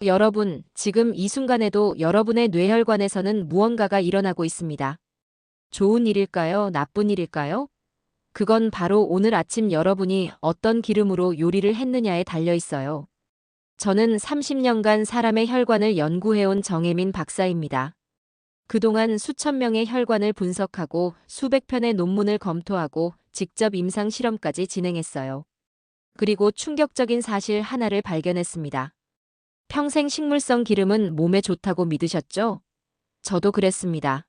여러분, 지금 이 순간에도 여러분의 뇌혈관에서는 무언가가 일어나고 있습니다. 좋은 일일까요? 나쁜 일일까요? 그건 바로 오늘 아침 여러분이 어떤 기름으로 요리를 했느냐에 달려 있어요. 저는 30년간 사람의 혈관을 연구해온 정혜민 박사입니다. 그동안 수천 명의 혈관을 분석하고 수백 편의 논문을 검토하고 직접 임상 실험까지 진행했어요. 그리고 충격적인 사실 하나를 발견했습니다. 평생 식물성 기름은 몸에 좋다고 믿으셨죠? 저도 그랬습니다.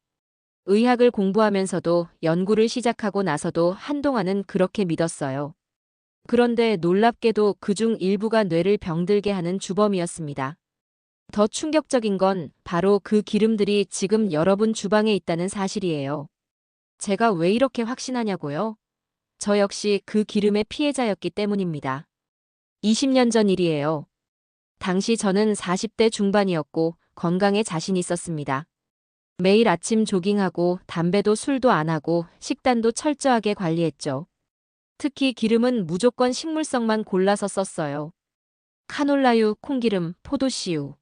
의학을 공부하면서도 연구를 시작하고 나서도 한동안은 그렇게 믿었어요. 그런데 놀랍게도 그중 일부가 뇌를 병들게 하는 주범이었습니다. 더 충격적인 건 바로 그 기름들이 지금 여러분 주방에 있다는 사실이에요. 제가 왜 이렇게 확신하냐고요? 저 역시 그 기름의 피해자였기 때문입니다. 20년 전 일이에요. 당시 저는 40대 중반이었고 건강에 자신 있었습니다. 매일 아침 조깅하고 담배도 술도 안 하고 식단도 철저하게 관리했죠. 특히 기름은 무조건 식물성만 골라서 썼어요. 카놀라유, 콩기름, 포도씨유.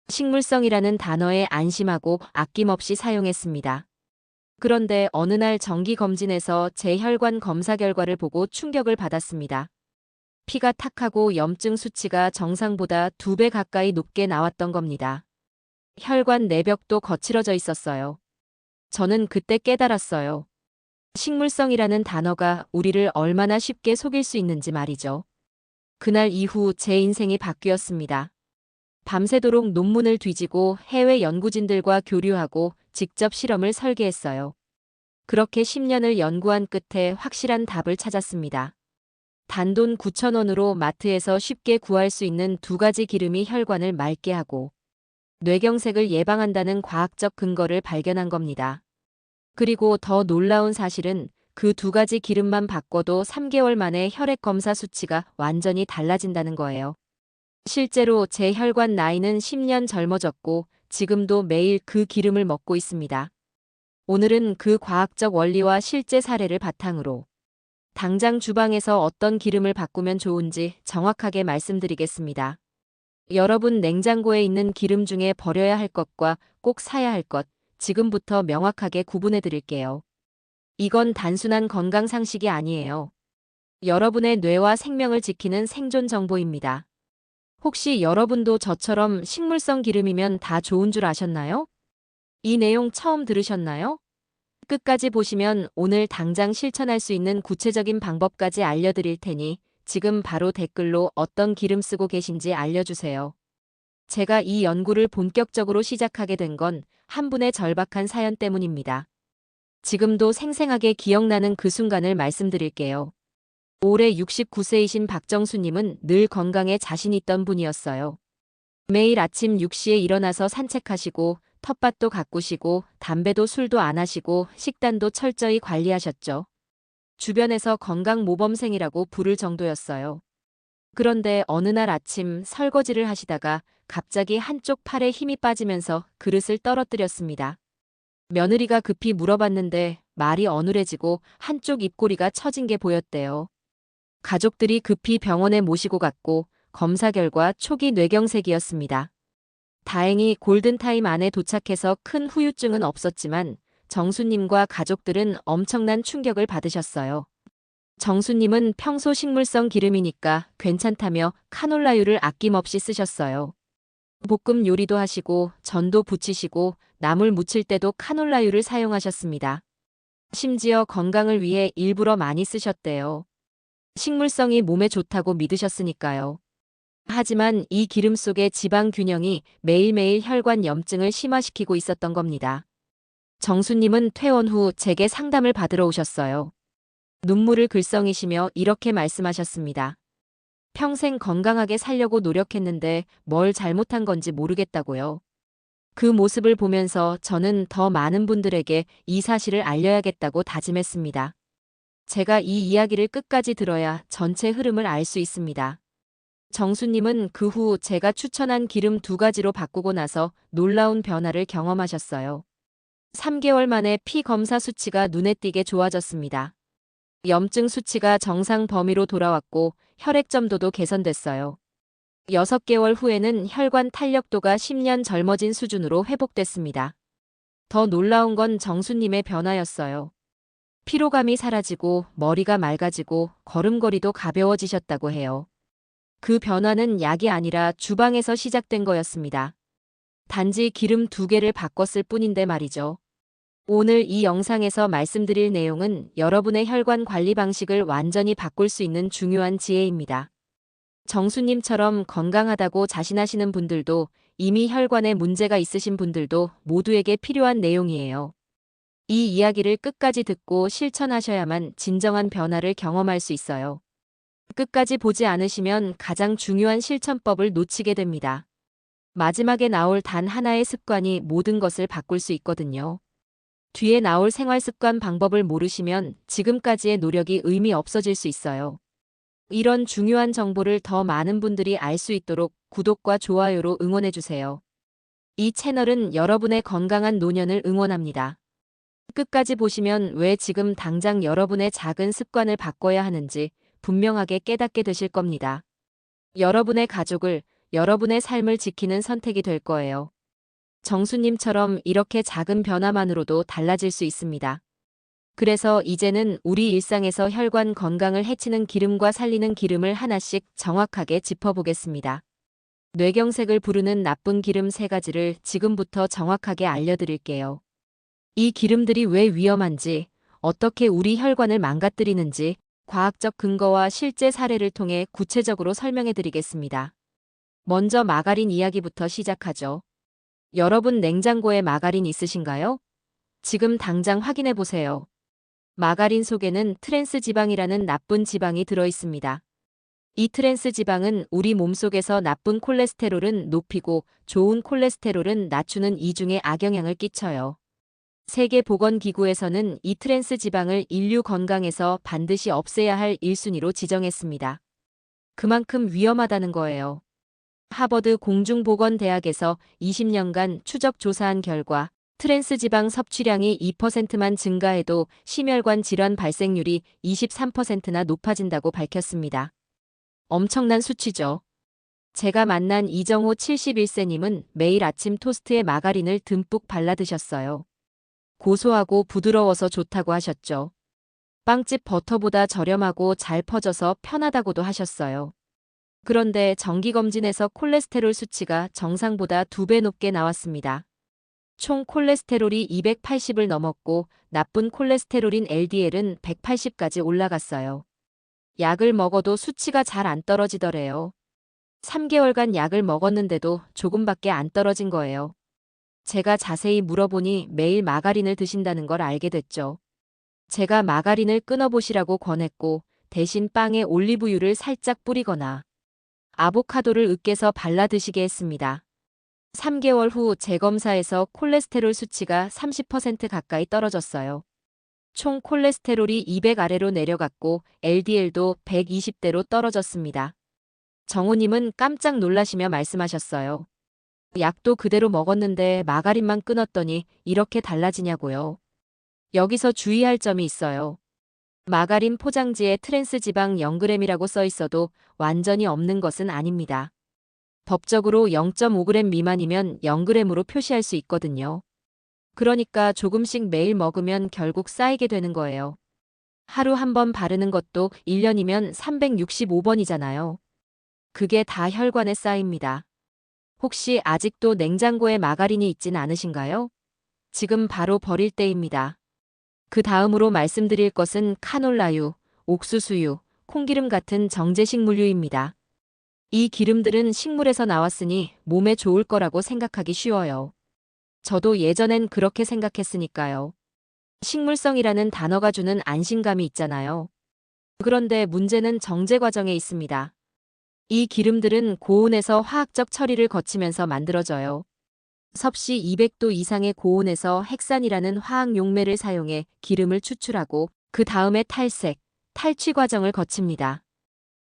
식물성이라는 단어에 안심하고 아낌없이 사용했습니다. 그런데 어느 날 정기검진에서 제 혈관 검사 결과를 보고 충격을 받았습니다. 피가 탁하고 염증 수치가 정상보다 2배 가까이 높게 나왔던 겁니다. 혈관 내벽도 거칠어져 있었어요. 저는 그때 깨달았어요. 식물성이라는 단어가 우리를 얼마나 쉽게 속일 수 있는지 말이죠. 그날 이후 제 인생이 바뀌었습니다. 밤새도록 논문을 뒤지고 해외 연구진들과 교류하고 직접 실험을 설계했어요. 그렇게 10년을 연구한 끝에 확실한 답을 찾았습니다. 단돈 9,000원으로 마트에서 쉽게 구할 수 있는 2가지 기름이 혈관을 맑게 하고 뇌경색을 예방한다는 과학적 근거를 발견한 겁니다. 그리고 더 놀라운 사실은 그 2가지 기름만 바꿔도 3개월 만에 혈액 검사 수치가 완전히 달라진다는 거예요. 실제로 제 혈관 나이는 10년 젊어졌고 지금도 매일 그 기름을 먹고 있습니다. 오늘은 그 과학적 원리와 실제 사례를 바탕으로 당장 주방에서 어떤 기름을 바꾸면 좋은지 정확하게 말씀드리겠습니다. 여러분 냉장고에 있는 기름 중에 버려야 할 것과 꼭 사야 할 것, 지금부터 명확하게 구분해 드릴게요. 이건 단순한 건강 상식이 아니에요. 여러분의 뇌와 생명을 지키는 생존 정보입니다. 혹시 여러분도 저처럼 식물성 기름이면 다 좋은 줄 아셨나요? 이 내용 처음 들으셨나요? 끝까지 보시면 오늘 당장 실천할 수 있는 구체적인 방법까지 알려드릴 테니 지금 바로 댓글로 어떤 기름 쓰고 계신지 알려주세요. 제가 이 연구를 본격적으로 시작하게 된 건 한 분의 절박한 사연 때문입니다. 지금도 생생하게 기억나는 그 순간을 말씀드릴게요. 올해 69세이신 박정수님은 늘 건강에 자신 있던 분이었어요. 매일 아침 6시에 일어나서 산책하시고 텃밭도 가꾸시고 담배도 술도 안 하시고 식단도 철저히 관리하셨죠. 주변에서 건강 모범생이라고 부를 정도였어요. 그런데 어느 날 아침 설거지를 하시다가 갑자기 한쪽 팔에 힘이 빠지면서 그릇을 떨어뜨렸습니다. 며느리가 급히 물어봤는데 말이 어눌해지고 한쪽 입꼬리가 처진 게 보였대요. 가족들이 급히 병원에 모시고 갔고 검사 결과 초기 뇌경색이었습니다. 다행히 골든타임 안에 도착해서 큰 후유증은 없었지만 정수님과 가족들은 엄청난 충격을 받으셨어요. 정수님은 평소 식물성 기름이니까 괜찮다며 카놀라유를 아낌없이 쓰셨어요. 볶음 요리도 하시고 전도 부치시고 나물 무칠 때도 카놀라유를 사용하셨습니다. 심지어 건강을 위해 일부러 많이 쓰셨대요. 식물성이 몸에 좋다고 믿으셨으니까요. 하지만 이 기름 속의 지방 균형이 매일매일 혈관 염증을 심화시키고 있었던 겁니다. 정수님은 퇴원 후 제게 상담을 받으러 오셨어요. 눈물을 글썽이시며 이렇게 말씀하셨습니다. 평생 건강하게 살려고 노력했는데 뭘 잘못한 건지 모르겠다고요. 그 모습을 보면서 저는 더 많은 분들에게 이 사실을 알려야겠다고 다짐했습니다. 제가 이 이야기를 끝까지 들어야 전체 흐름을 알 수 있습니다. 정수님은 그 후 제가 추천한 기름 2가지로 바꾸고 나서 놀라운 변화를 경험하셨어요. 3개월 만에 피 검사 수치가 눈에 띄게 좋아졌습니다. 염증 수치가 정상 범위로 돌아왔고 혈액 점도도 개선됐어요. 6개월 후에는 혈관 탄력도가 10년 젊어진 수준으로 회복됐습니다. 더 놀라운 건 정수님의 변화였어요. 피로감이 사라지고 머리가 맑아지고 걸음걸이도 가벼워지셨다고 해요. 그 변화는 약이 아니라 주방에서 시작된 거였습니다. 단지 기름 2개를 바꿨을 뿐인데 말이죠. 오늘 이 영상에서 말씀드릴 내용은 여러분의 혈관 관리 방식을 완전히 바꿀 수 있는 중요한 지혜입니다. 정수님처럼 건강하다고 자신하시는 분들도 이미 혈관에 문제가 있으신 분들도 모두에게 필요한 내용이에요. 이 이야기를 끝까지 듣고 실천하셔야만 진정한 변화를 경험할 수 있어요. 끝까지 보지 않으시면 가장 중요한 실천법을 놓치게 됩니다. 마지막에 나올 단 하나의 습관이 모든 것을 바꿀 수 있거든요. 뒤에 나올 생활습관 방법을 모르시면 지금까지의 노력이 의미 없어질 수 있어요. 이런 중요한 정보를 더 많은 분들이 알 수 있도록 구독과 좋아요로 응원해주세요. 이 채널은 여러분의 건강한 노년을 응원합니다. 끝까지 보시면 왜 지금 당장 여러분의 작은 습관을 바꿔야 하는지 분명하게 깨닫게 되실 겁니다. 여러분의 가족을, 여러분의 삶을 지키는 선택이 될 거예요. 정수님처럼 이렇게 작은 변화만으로도 달라질 수 있습니다. 그래서 이제는 우리 일상에서 혈관 건강을 해치는 기름과 살리는 기름을 하나씩 정확하게 짚어보겠습니다. 뇌경색을 부르는 나쁜 기름 3가지를 지금부터 정확하게 알려드릴게요. 이 기름들이 왜 위험한지, 어떻게 우리 혈관을 망가뜨리는지 과학적 근거와 실제 사례를 통해 구체적으로 설명해드리겠습니다. 먼저 마가린 이야기부터 시작하죠. 여러분 냉장고에 마가린 있으신가요? 지금 당장 확인해 보세요. 마가린 속에는 트랜스 지방이라는 나쁜 지방이 들어 있습니다. 이 트랜스 지방은 우리 몸속에서 나쁜 콜레스테롤은 높이고 좋은 콜레스테롤은 낮추는 이중의 악영향을 끼쳐요. 세계보건기구에서는 이 트랜스 지방을 인류 건강에서 반드시 없애야 할 1순위로 지정했습니다. 그만큼 위험하다는 거예요. 하버드 공중보건대학에서 20년간 추적 조사한 결과 트랜스 지방 섭취량이 2%만 증가해도 심혈관 질환 발생률이 23%나 높아진다고 밝혔습니다. 엄청난 수치죠. 제가 만난 이정호 71세님은 매일 아침 토스트에 마가린을 듬뿍 발라 드셨어요. 고소하고 부드러워서 좋다고 하셨죠. 빵집 버터보다 저렴하고 잘 퍼져서 편하다고도 하셨어요. 그런데 정기검진에서 콜레스테롤 수치가 정상보다 2배 높게 나왔습니다. 총 콜레스테롤이 280을 넘었고 나쁜 콜레스테롤인 LDL은 180까지 올라갔어요. 약을 먹어도 수치가 잘 안 떨어지더래요. 3개월간 약을 먹었는데도 조금밖에 안 떨어진 거예요. 제가 자세히 물어보니 매일 마가린을 드신다는 걸 알게 됐죠. 제가 마가린을 끊어보시라고 권했고 대신 빵에 올리브유를 살짝 뿌리거나 아보카도를 으깨서 발라 드시게 했습니다. 3개월 후 재검사에서 콜레스테롤 수치가 30% 가까이 떨어졌어요. 총 콜레스테롤이 200 아래로 내려갔고 LDL도 120대로 떨어졌습니다. 정호님은 깜짝 놀라시며 말씀하셨어요. 약도 그대로 먹었는데 마가린만 끊었더니 이렇게 달라지냐고요. 여기서 주의할 점이 있어요. 마가린 포장지에 트랜스 지방 0g이라고 써 있어도 완전히 없는 것은 아닙니다. 법적으로 0.5g 미만이면 0g으로 표시할 수 있거든요. 그러니까 조금씩 매일 먹으면 결국 쌓이게 되는 거예요. 하루 한 번 바르는 것도 1년이면 365번이잖아요. 그게 다 혈관에 쌓입니다. 혹시 아직도 냉장고에 마가린이 있진 않으신가요? 지금 바로 버릴 때입니다. 그 다음으로 말씀드릴 것은 카놀라유, 옥수수유, 콩기름 같은 정제식물유입니다. 이 기름들은 식물에서 나왔으니 몸에 좋을 거라고 생각하기 쉬워요. 저도 예전엔 그렇게 생각했으니까요. 식물성이라는 단어가 주는 안심감이 있잖아요. 그런데 문제는 정제 과정에 있습니다. 이 기름들은 고온에서 화학적 처리를 거치면서 만들어져요. 섭씨 200도 이상의 고온에서 핵산이라는 화학 용매를 사용해 기름을 추출하고 그 다음에 탈색, 탈취 과정을 거칩니다.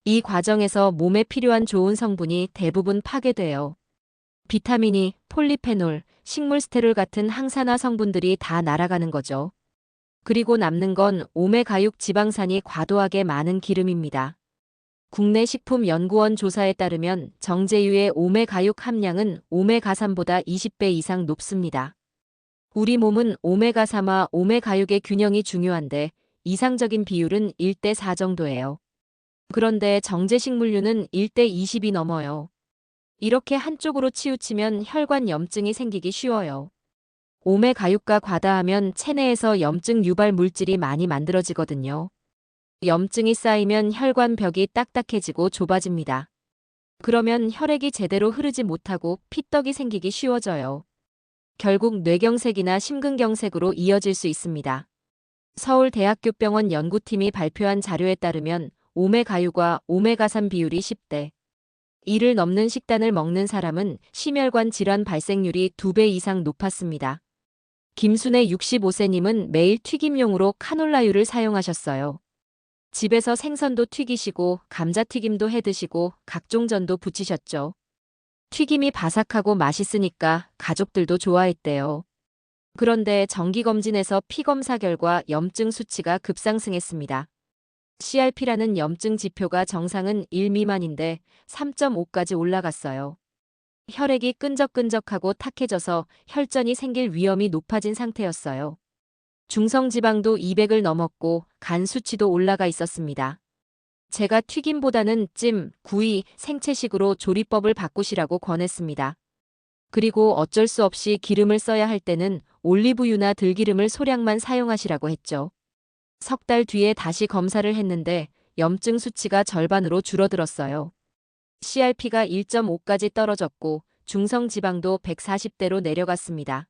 이 과정에서 몸에 필요한 좋은 성분이 대부분 파괴돼요. 비타민이, 폴리페놀, 식물스테롤 같은 항산화 성분들이 다 날아가는 거죠. 그리고 남는 건 오메가6 지방산이 과도하게 많은 기름입니다. 국내식품연구원 조사에 따르면 정제유의 오메가육 함량은 오메가3보다 20배 이상 높습니다. 우리 몸은 오메가3와 오메가6의 균형이 중요한데 이상적인 비율은 1대 4 정도예요. 그런데 정제식물류는 1대 20이 넘어요. 이렇게 한쪽으로 치우치면 혈관 염증이 생기기 쉬워요. 오메가6가 과다하면 체내에서 염증 유발 물질이 많이 만들어지거든요. 염증이 쌓이면 혈관벽이 딱딱해지고 좁아집니다. 그러면 혈액이 제대로 흐르지 못하고 피떡이 생기기 쉬워져요. 결국 뇌경색이나 심근경색으로 이어질 수 있습니다. 서울대학교병원 연구팀이 발표한 자료에 따르면 오메가6과 오메가3 비율이 10대 1을 넘는 식단을 먹는 사람은 심혈관 질환 발생률이 2배 이상 높았습니다. 김순애 65세님은 매일 튀김용으로 카놀라유를 사용하셨어요. 집에서 생선도 튀기시고 감자튀김도 해드시고 각종 전도 부치셨죠. 튀김이 바삭하고 맛있으니까 가족들도 좋아했대요. 그런데 정기검진에서 피검사 결과 염증 수치가 급상승했습니다. CRP라는 염증 지표가 정상은 1 미만인데 3.5까지 올라갔어요. 혈액이 끈적끈적하고 탁해져서 혈전이 생길 위험이 높아진 상태였어요. 중성지방도 200을 넘었고 간 수치도 올라가 있었습니다. 제가 튀김보다는 찜, 구이, 생채식으로 조리법을 바꾸시라고 권했습니다. 그리고 어쩔 수 없이 기름을 써야 할 때는 올리브유나 들기름을 소량만 사용하시라고 했죠. 석 달 뒤에 다시 검사를 했는데 염증 수치가 절반으로 줄어들었어요. CRP가 1.5까지 떨어졌고 중성지방도 140대로 내려갔습니다.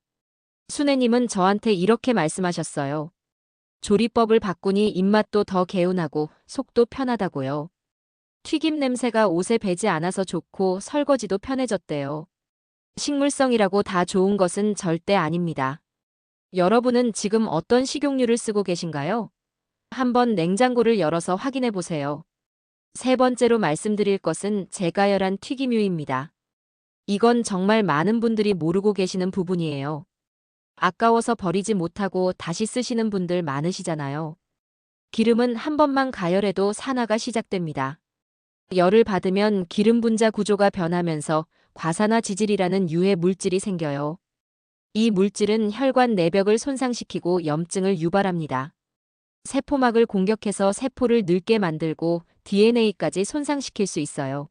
순애님은 저한테 이렇게 말씀하셨어요. 조리법을 바꾸니 입맛도 더 개운하고 속도 편하다고요. 튀김 냄새가 옷에 배지 않아서 좋고 설거지도 편해졌대요. 식물성이라고 다 좋은 것은 절대 아닙니다. 여러분은 지금 어떤 식용유를 쓰고 계신가요? 한번 냉장고를 열어서 확인해 보세요. 세 번째로 말씀드릴 것은 제가열한 튀김유입니다. 이건 정말 많은 분들이 모르고 계시는 부분이에요. 아까워서 버리지 못하고 다시 쓰시는 분들 많으시잖아요. 기름은 한 번만 가열해도 산화가 시작됩니다. 열을 받으면 기름 분자 구조가 변하면서 과산화 지질이라는 유해 물질이 생겨요. 이 물질은 혈관 내벽을 손상시키고 염증을 유발합니다. 세포막을 공격해서 세포를 늙게 만들고 DNA까지 손상시킬 수 있어요.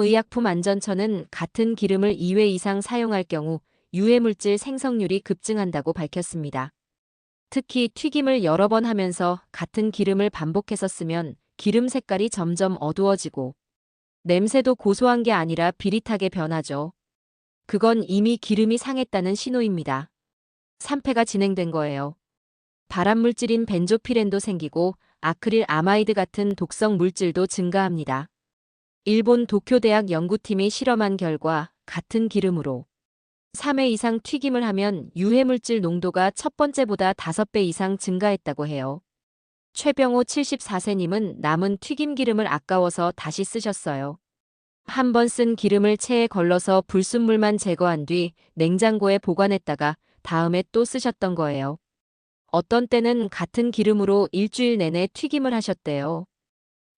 식품의약품안전처는 같은 기름을 2회 이상 사용할 경우 유해물질 생성률이 급증한다고 밝혔습니다. 특히 튀김을 여러 번 하면서 같은 기름을 반복해서 쓰면 기름 색깔이 점점 어두워지고 냄새도 고소한 게 아니라 비릿하게 변하죠. 그건 이미 기름이 상했다는 신호입니다. 산패가 진행된 거예요. 발암물질인 벤조피렌도 생기고 아크릴 아마이드 같은 독성 물질도 증가합니다. 일본 도쿄대학 연구팀이 실험한 결과 같은 기름으로 3회 이상 튀김을 하면 유해물질 농도가 첫 번째보다 5배 이상 증가했다고 해요. 최병호 74세님은 남은 튀김 기름을 아까워서 다시 쓰셨어요. 한 번 쓴 기름을 체에 걸러서 불순물만 제거한 뒤 냉장고에 보관했다가 다음에 또 쓰셨던 거예요. 어떤 때는 같은 기름으로 일주일 내내 튀김을 하셨대요.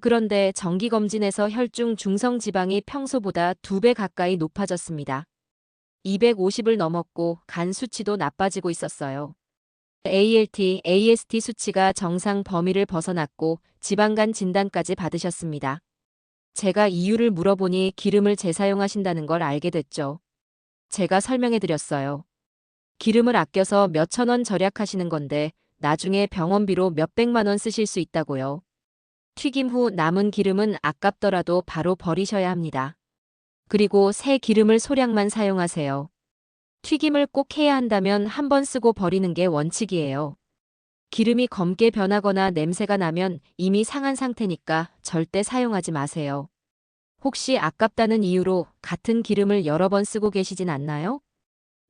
그런데 정기검진에서 혈중 중성지방이 평소보다 2배 가까이 높아졌습니다. 250을 넘었고 간 수치도 나빠지고 있었어요. ALT, AST 수치가 정상 범위를 벗어났고 지방간 진단까지 받으셨습니다. 제가 이유를 물어보니 기름을 재사용하신다는 걸 알게 됐죠. 제가 설명해드렸어요. 기름을 아껴서 몇천 원 절약하시는 건데 나중에 병원비로 몇백만 원 쓰실 수 있다고요. 튀김 후 남은 기름은 아깝더라도 바로 버리셔야 합니다. 그리고 새 기름을 소량만 사용하세요. 튀김을 꼭 해야 한다면 한 번 쓰고 버리는 게 원칙이에요. 기름이 검게 변하거나 냄새가 나면 이미 상한 상태니까 절대 사용하지 마세요. 혹시 아깝다는 이유로 같은 기름을 여러 번 쓰고 계시진 않나요?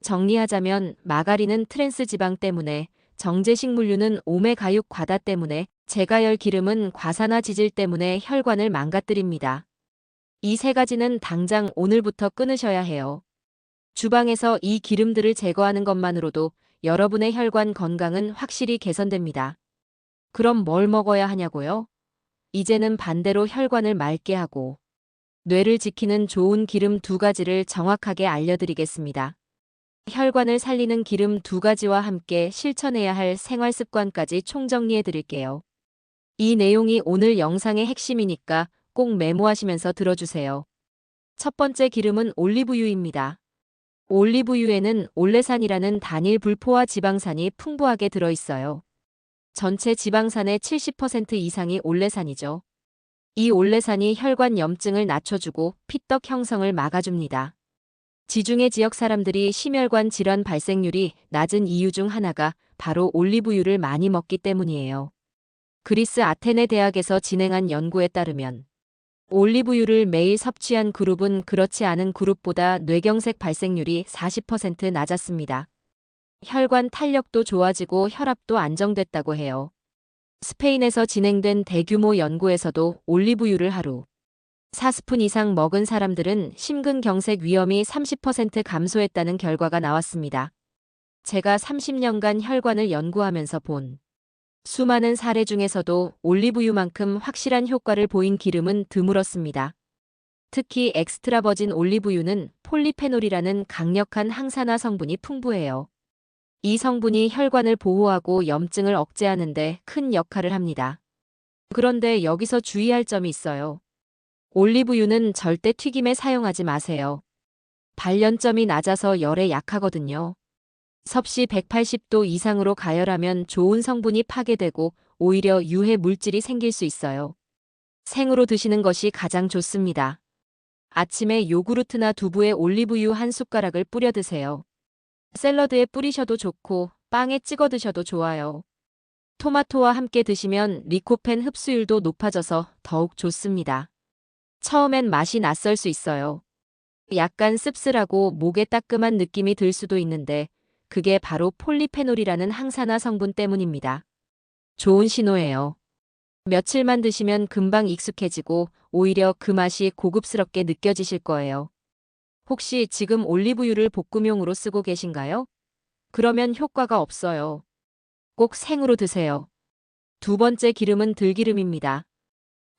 정리하자면 마가린은 트랜스 지방 때문에, 정제식물류는 오메가6 과다 때문에, 제가열 기름은 과산화 지질 때문에 혈관을 망가뜨립니다. 이 세 가지는 당장 오늘부터 끊으셔야 해요. 주방에서 이 기름들을 제거하는 것만으로도 여러분의 혈관 건강은 확실히 개선됩니다. 그럼 뭘 먹어야 하냐고요? 이제는 반대로 혈관을 맑게 하고 뇌를 지키는 좋은 기름 두 가지를 정확하게 알려드리겠습니다. 혈관을 살리는 기름 두 가지와 함께 실천해야 할 생활 습관까지 총정리해 드릴게요. 이 내용이 오늘 영상의 핵심이니까 꼭 메모하시면서 들어주세요. 첫 번째 기름은 올리브유입니다. 올리브유에는 올레산이라는 단일 불포화 지방산이 풍부하게 들어있어요. 전체 지방산의 70% 이상이 올레산이죠. 이 올레산이 혈관 염증을 낮춰주고 피떡 형성을 막아줍니다. 지중해 지역 사람들이 심혈관 질환 발생률이 낮은 이유 중 하나가 바로 올리브유를 많이 먹기 때문이에요. 그리스 아테네 대학에서 진행한 연구에 따르면 올리브유를 매일 섭취한 그룹은 그렇지 않은 그룹보다 뇌경색 발생률이 40% 낮았습니다. 혈관 탄력도 좋아지고 혈압도 안정됐다고 해요. 스페인에서 진행된 대규모 연구에서도 올리브유를 하루 4스푼 이상 먹은 사람들은 심근경색 위험이 30% 감소했다는 결과가 나왔습니다. 제가 30년간 혈관을 연구하면서 본 수많은 사례 중에서도 올리브유만큼 확실한 효과를 보인 기름은 드물었습니다. 특히 엑스트라버진 올리브유는 폴리페놀이라는 강력한 항산화 성분이 풍부해요. 이 성분이 혈관을 보호하고 염증을 억제하는 데 큰 역할을 합니다. 그런데 여기서 주의할 점이 있어요. 올리브유는 절대 튀김에 사용하지 마세요. 발연점이 낮아서 열에 약하거든요. 섭씨 180도 이상으로 가열하면 좋은 성분이 파괴되고 오히려 유해 물질이 생길 수 있어요. 생으로 드시는 것이 가장 좋습니다. 아침에 요구르트나 두부에 올리브유 한 숟가락을 뿌려 드세요. 샐러드에 뿌리셔도 좋고 빵에 찍어 드셔도 좋아요. 토마토와 함께 드시면 리코펜 흡수율도 높아져서 더욱 좋습니다. 처음엔 맛이 낯설 수 있어요. 약간 씁쓸하고 목에 따끔한 느낌이 들 수도 있는데 그게 바로 폴리페놀이라는 항산화 성분 때문입니다. 좋은 신호예요. 며칠만 드시면 금방 익숙해지고 오히려 그 맛이 고급스럽게 느껴지실 거예요. 혹시 지금 올리브유를 볶음용으로 쓰고 계신가요? 그러면 효과가 없어요. 꼭 생으로 드세요. 두 번째 기름은 들기름입니다.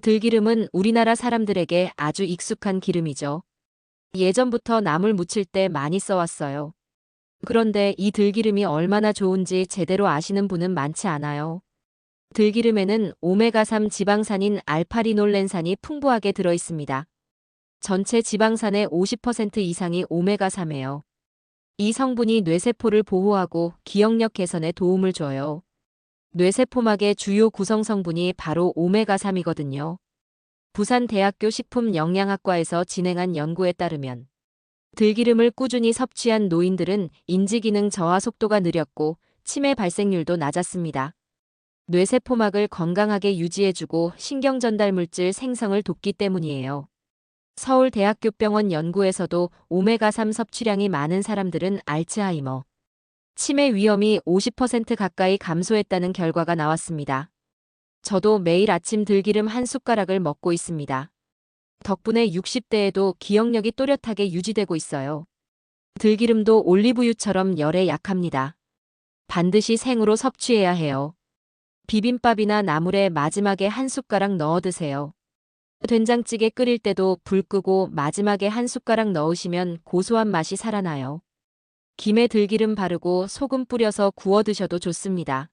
들기름은 우리나라 사람들에게 아주 익숙한 기름이죠. 예전부터 나물 무칠 때 많이 써왔어요. 그런데 이 들기름이 얼마나 좋은지 제대로 아시는 분은 많지 않아요. 들기름에는 오메가3 지방산인 알파리놀렌산이 풍부하게 들어있습니다. 전체 지방산의 50% 이상이 오메가3예요. 이 성분이 뇌세포를 보호하고 기억력 개선에 도움을 줘요. 뇌세포막의 주요 구성 성분이 바로 오메가3이거든요. 부산대학교 식품영양학과에서 진행한 연구에 따르면 들기름을 꾸준히 섭취한 노인들은 인지기능 저하 속도가 느렸고 치매 발생률도 낮았습니다. 뇌세포막을 건강하게 유지해주고 신경전달물질 생성을 돕기 때문이에요. 서울대학교병원 연구에서도 오메가3 섭취량이 많은 사람들은 알츠하이머, 치매 위험이 50% 가까이 감소했다는 결과가 나왔습니다. 저도 매일 아침 들기름 한 숟가락을 먹고 있습니다. 덕분에 60대에도 기억력이 또렷하게 유지되고 있어요. 들기름도 올리브유처럼 열에 약합니다. 반드시 생으로 섭취해야 해요. 비빔밥이나 나물에 마지막에 한 숟가락 넣어 드세요. 된장찌개 끓일 때도 불 끄고 마지막에 한 숟가락 넣으시면 고소한 맛이 살아나요. 김에 들기름 바르고 소금 뿌려서 구워 드셔도 좋습니다.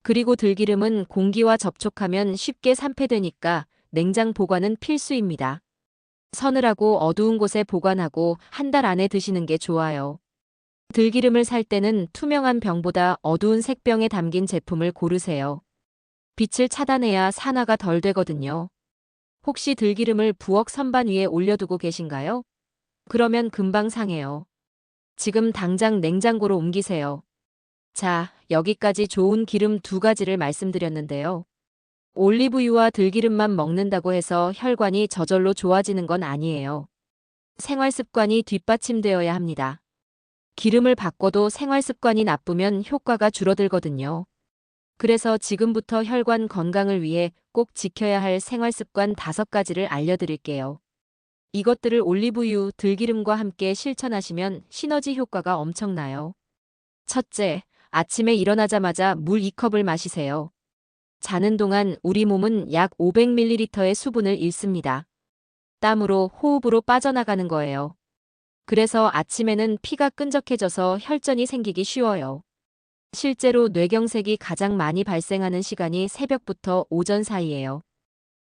그리고 들기름은 공기와 접촉하면 쉽게 산패되니까 냉장 보관은 필수입니다. 서늘하고 어두운 곳에 보관하고 한 달 안에 드시는 게 좋아요. 들기름을 살 때는 투명한 병보다 어두운 색병에 담긴 제품을 고르세요. 빛을 차단해야 산화가 덜 되거든요. 혹시 들기름을 부엌 선반 위에 올려두고 계신가요? 그러면 금방 상해요. 지금 당장 냉장고로 옮기세요. 자, 여기까지 좋은 기름 두 가지를 말씀드렸는데요. 올리브유와 들기름만 먹는다고 해서 혈관이 저절로 좋아지는 건 아니에요. 생활 습관이 뒷받침되어야 합니다. 기름을 바꿔도 생활 습관이 나쁘면 효과가 줄어들거든요. 그래서 지금부터 혈관 건강을 위해 꼭 지켜야 할 생활 습관 5가지를 알려드릴게요. 이것들을 올리브유, 들기름과 함께 실천하시면 시너지 효과가 엄청나요. 첫째, 아침에 일어나자마자 물 2컵을 마시세요. 자는 동안 우리 몸은 약 500ml의 수분을 잃습니다. 땀으로 호흡으로 빠져나가는 거예요. 그래서 아침에는 피가 끈적해져서 혈전이 생기기 쉬워요. 실제로 뇌경색이 가장 많이 발생하는 시간이 새벽부터 오전 사이예요.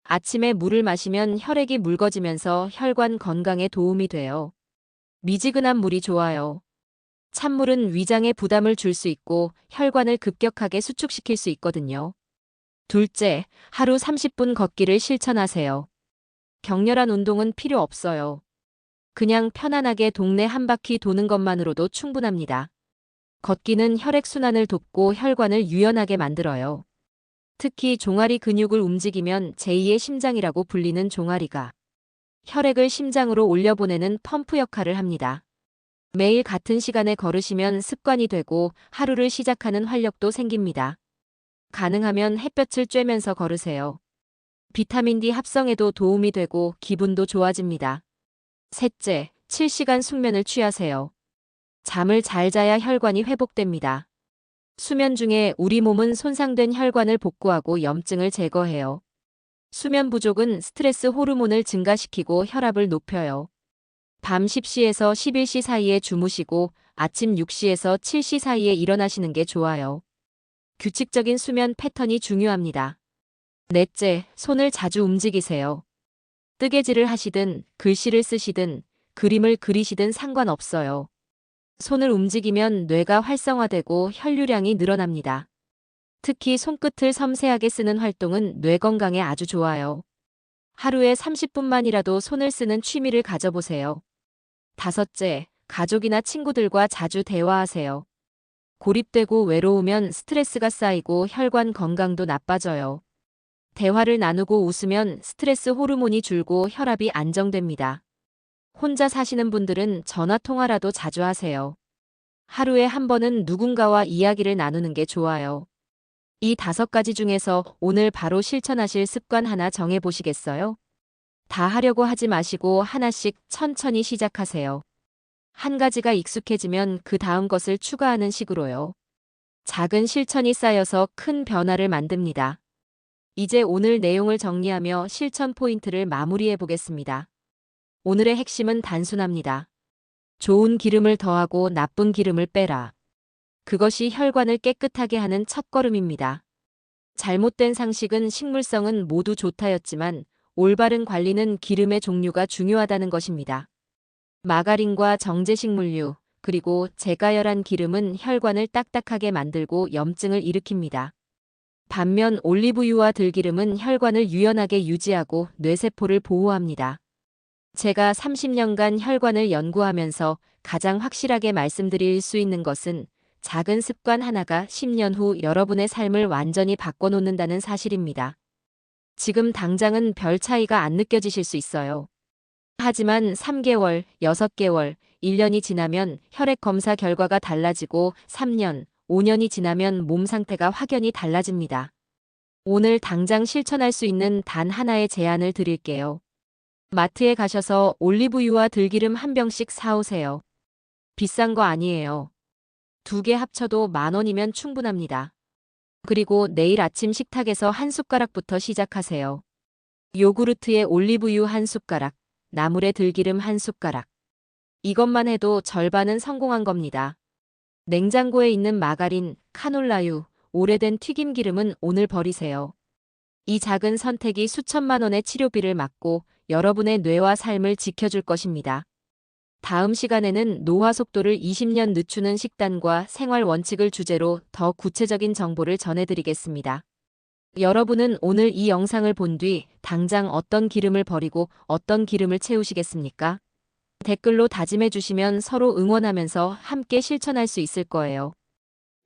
아침에 물을 마시면 혈액이 묽어지면서 혈관 건강에 도움이 돼요. 미지근한 물이 좋아요. 찬물은 위장에 부담을 줄 수 있고 혈관을 급격하게 수축시킬 수 있거든요. 둘째, 하루 30분 걷기를 실천하세요. 격렬한 운동은 필요 없어요. 그냥 편안하게 동네 한 바퀴 도는 것만으로도 충분합니다. 걷기는 혈액순환을 돕고 혈관을 유연하게 만들어요. 특히 종아리 근육을 움직이면 제2의 심장이라고 불리는 종아리가 혈액을 심장으로 올려보내는 펌프 역할을 합니다. 매일 같은 시간에 걸으시면 습관이 되고 하루를 시작하는 활력도 생깁니다. 가능하면 햇볕을 쬐면서 걸으세요. 비타민 D 합성에도 도움이 되고 기분도 좋아집니다. 셋째, 7시간 숙면을 취하세요. 잠을 잘 자야 혈관이 회복됩니다. 수면 중에 우리 몸은 손상된 혈관을 복구하고 염증을 제거해요. 수면 부족은 스트레스 호르몬을 증가시키고 혈압을 높여요. 밤 10시에서 11시 사이에 주무시고 아침 6시에서 7시 사이에 일어나시는 게 좋아요. 규칙적인 수면 패턴이 중요합니다. 넷째, 손을 자주 움직이세요. 뜨개질을 하시든 글씨를 쓰시든 그림을 그리시든 상관없어요. 손을 움직이면 뇌가 활성화되고 혈류량이 늘어납니다. 특히 손끝을 섬세하게 쓰는 활동은 뇌 건강에 아주 좋아요. 하루에 30분만이라도 손을 쓰는 취미를 가져보세요. 다섯째, 가족이나 친구들과 자주 대화하세요. 고립되고 외로우면 스트레스가 쌓이고 혈관 건강도 나빠져요. 대화를 나누고 웃으면 스트레스 호르몬이 줄고 혈압이 안정됩니다. 혼자 사시는 분들은 전화 통화라도 자주 하세요. 하루에 한 번은 누군가와 이야기를 나누는 게 좋아요. 이 5가지 중에서 오늘 바로 실천하실 습관 하나 정해보시겠어요? 다 하려고 하지 마시고 하나씩 천천히 시작하세요. 한 가지가 익숙해지면 그 다음 것을 추가하는 식으로요. 작은 실천이 쌓여서 큰 변화를 만듭니다. 이제 오늘 내용을 정리하며 실천 포인트를 마무리해 보겠습니다. 오늘의 핵심은 단순합니다. 좋은 기름을 더하고 나쁜 기름을 빼라. 그것이 혈관을 깨끗하게 하는 첫걸음입니다. 잘못된 상식은 식물성은 모두 좋다였지만 올바른 관리는 기름의 종류가 중요하다는 것입니다. 마가린과 정제식물유, 그리고 제가열한 기름은 혈관을 딱딱하게 만들고 염증을 일으킵니다. 반면 올리브유와 들기름은 혈관을 유연하게 유지하고 뇌세포를 보호합니다. 제가 30년간 혈관을 연구하면서 가장 확실하게 말씀드릴 수 있는 것은 작은 습관 하나가 10년 후 여러분의 삶을 완전히 바꿔놓는다는 사실입니다. 지금 당장은 별 차이가 안 느껴지실 수 있어요. 하지만 3개월, 6개월, 1년이 지나면 혈액 검사 결과가 달라지고 3년, 5년이 지나면 몸 상태가 확연히 달라집니다. 오늘 당장 실천할 수 있는 단 하나의 제안을 드릴게요. 마트에 가셔서 올리브유와 들기름 한 병씩 사오세요. 비싼 거 아니에요. 2개 합쳐도 10,000원이면 충분합니다. 그리고 내일 아침 식탁에서 한 숟가락부터 시작하세요. 요구르트에 올리브유 한 숟가락, 나물에 들기름 한 숟가락. 이것만 해도 절반은 성공한 겁니다. 냉장고에 있는 마가린, 카놀라유, 오래된 튀김기름은 오늘 버리세요. 이 작은 선택이 수천만 원의 치료비를 막고 여러분의 뇌와 삶을 지켜줄 것입니다. 다음 시간에는 노화 속도를 20년 늦추는 식단과 생활 원칙을 주제로 더 구체적인 정보를 전해드리겠습니다. 여러분은 오늘 이 영상을 본 뒤 당장 어떤 기름을 버리고 어떤 기름을 채우시겠습니까? 댓글로 다짐해 주시면 서로 응원하면서 함께 실천할 수 있을 거예요.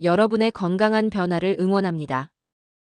여러분의 건강한 변화를 응원합니다.